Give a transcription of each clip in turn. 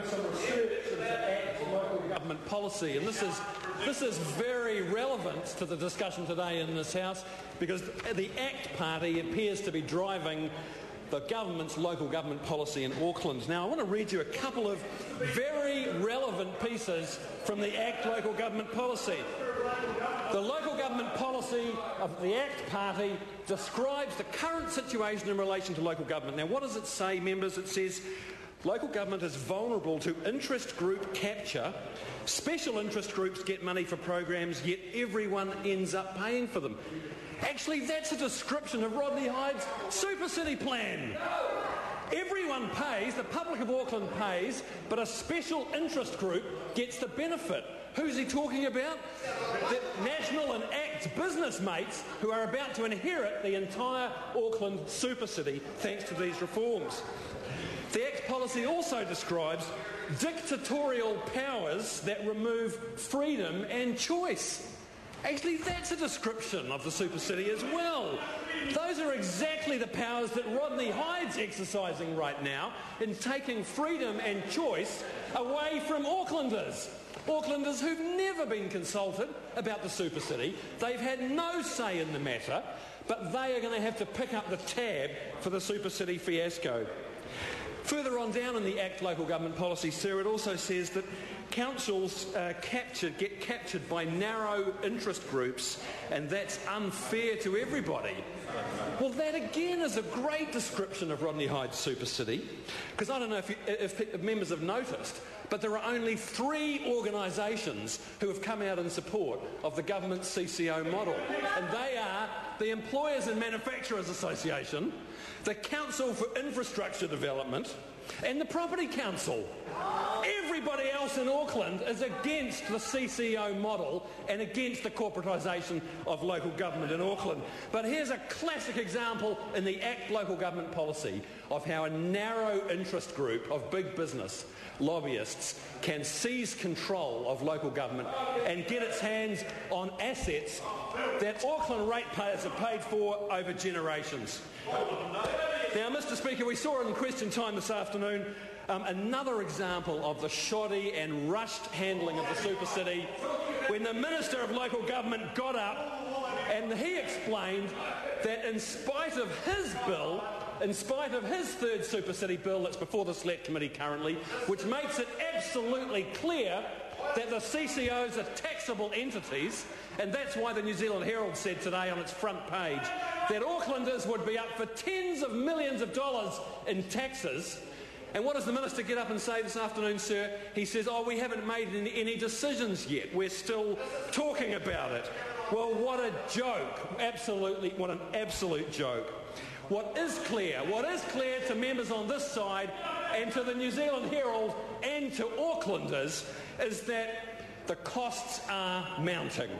Some research into ACT local government policy, and this is very relevant to the discussion today in this House, because the ACT party appears to be driving the government's local government policy in Auckland. Now, I want to read you a couple of very relevant pieces from the ACT local government policy. The local government policy of the ACT party describes the current situation in relation to local government. Now, what does it say, members? It says local government is vulnerable to interest group capture. Special interest groups get money for programs, yet everyone ends up paying for them. Actually, that's a description of Rodney Hyde's Super City plan. Everyone pays, the public of Auckland pays, but a special interest group gets the benefit. Who's he talking about? The National and ACT business mates who are about to inherit the entire Auckland Super City thanks to these reforms. The ACT policy also describes dictatorial powers that remove freedom and choice. Actually, that's a description of the Super City as well. Those are exactly the powers that Rodney Hyde's exercising right now in taking freedom and choice away from Aucklanders. Aucklanders who've never been consulted about the Super City. They've had no say in the matter, but they are going to have to pick up the tab for the Super City fiasco. Further on down in the ACT local government policy, sir, it also says that councils get captured by narrow interest groups, and that's unfair to everybody. Well, that again is a great description of Rodney Hyde's Super City, because I don't know if members have noticed, but there are only 3 organisations who have come out in support of the government's CCO model, and they are the Employers and Manufacturers Association, the Council for Infrastructure Development, and the Property Council. Everybody else in Auckland is against the CCO model and against the corporatisation of local government in Auckland. But here's a classic example in the ACT local government policy of how a narrow interest group of big business lobbyists can seize control of local government and get its hands on assets that Auckland ratepayers have paid for over generations. Now, Mr. Speaker, we saw in question time this afternoon another example of the shoddy and rushed handling of the Super City when the Minister of Local Government got up and he explained that in spite of his bill, in spite of his third Super City bill that's before the Select Committee currently, which makes it absolutely clear that the CCOs are taxable entities, and that's why the New Zealand Herald said today on its front page that Aucklanders would be up for tens of millions of dollars in taxes. And what does the Minister get up and say this afternoon, sir? He says, we haven't made any decisions yet. We're still talking about it. Well, what a joke. Absolutely, what an absolute joke. What is clear to members on this side and to the New Zealand Herald and to Aucklanders is that the costs are mounting.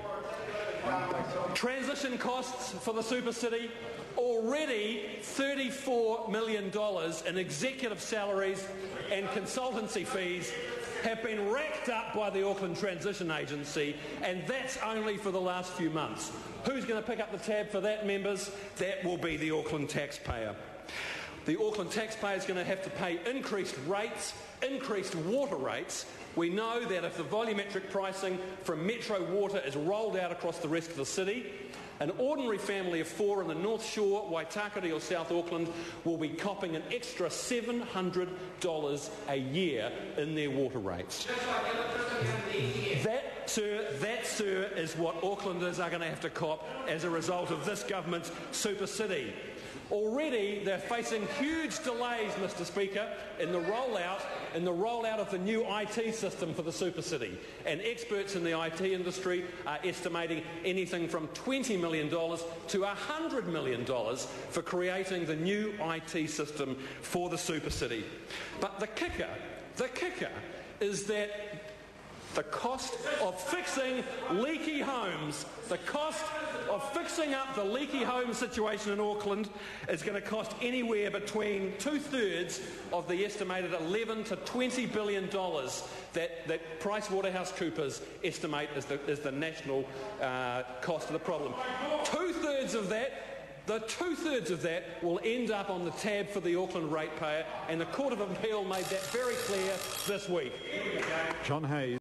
Transition costs for the Super City, already $34 million in executive salaries and consultancy fees have been racked up by the Auckland Transition Agency, and that's only for the last few months. Who's going to pick up the tab for that, members? That will be the Auckland taxpayer. The Auckland taxpayer is going to have to pay increased rates, increased water rates. We know that if the volumetric pricing from Metro Water is rolled out across the rest of the city, an ordinary family of 4 in the North Shore, Waitakere or South Auckland will be copping an extra $700 a year in their water rates. That, sir, is what Aucklanders are going to have to cop as a result of this government's Super City. Already they're facing huge delays, Mr. Speaker, in the rollout of the new IT system for the Super City. And experts in the IT industry are estimating anything from $20 million to $100 million for creating the new IT system for the Super City. But the kicker is that the cost of fixing leaky homes, the cost of fixing up the leaky home situation in Auckland is going to cost anywhere between 2/3 of the estimated $11 to $20 billion that PricewaterhouseCoopers estimate is the national cost of the problem. 2/3 of that the two-thirds of that will end up on the tab for the Auckland ratepayer, and the Court of Appeal made that very clear this week. John Hayes.